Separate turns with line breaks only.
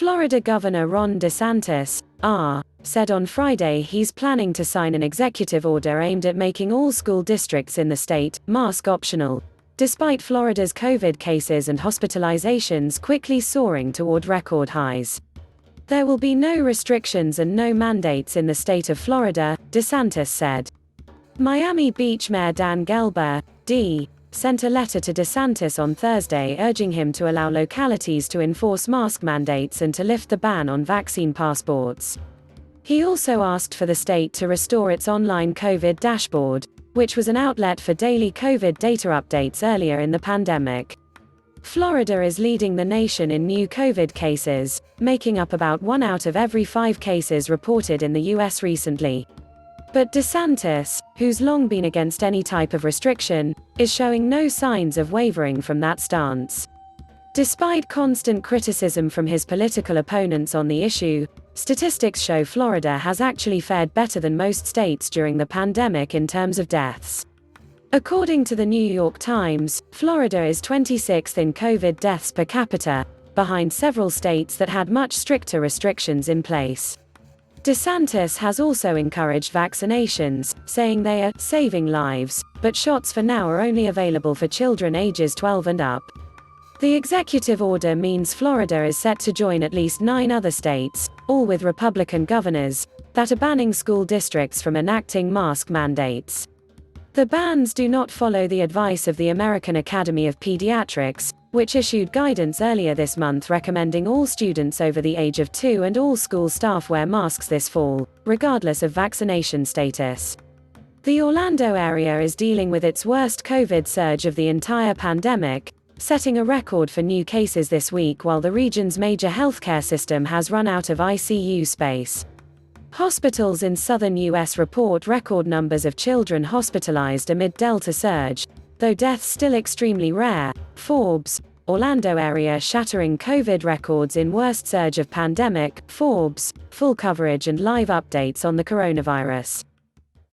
Florida Governor Ron DeSantis, said on Friday he's planning to sign an executive order aimed at making all school districts in the state mask optional, despite Florida's COVID cases and hospitalizations quickly soaring toward record highs. There will be no restrictions and no mandates in the state of Florida, DeSantis said. Miami Beach Mayor Dan Gelber, D., sent a letter to DeSantis on Thursday urging him to allow localities to enforce mask mandates and to lift the ban on vaccine passports. He also asked for the state to restore its online COVID dashboard, which was an outlet for daily COVID data updates earlier in the pandemic. Florida is leading the nation in new COVID cases, making up about 1 out of every 5 cases reported in the U.S. recently. But DeSantis, who's long been against any type of restriction, is showing no signs of wavering from that stance. Despite constant criticism from his political opponents on the issue, statistics show Florida has actually fared better than most states during the pandemic in terms of deaths. According to the New York Times, Florida is 26th in COVID deaths per capita, behind several states that had much stricter restrictions in place. DeSantis has also encouraged vaccinations, saying they are saving lives, but shots for now are only available for children ages 12 and up. The executive order means Florida is set to join at least 9 other states, all with Republican governors, that are banning school districts from enacting mask mandates. The bans do not follow the advice of the American Academy of Pediatrics, which issued guidance earlier this month recommending all students over the age of 2 and all school staff wear masks this fall, regardless of vaccination status. The Orlando area is dealing with its worst COVID surge of the entire pandemic, setting a record for new cases this week while the region's major healthcare system has run out of ICU space. Hospitals in southern U.S. report record numbers of children hospitalized amid Delta surge, though deaths still extremely rare. Forbes, Orlando area shattering COVID records in worst surge of pandemic. Forbes, full coverage and live updates on the coronavirus.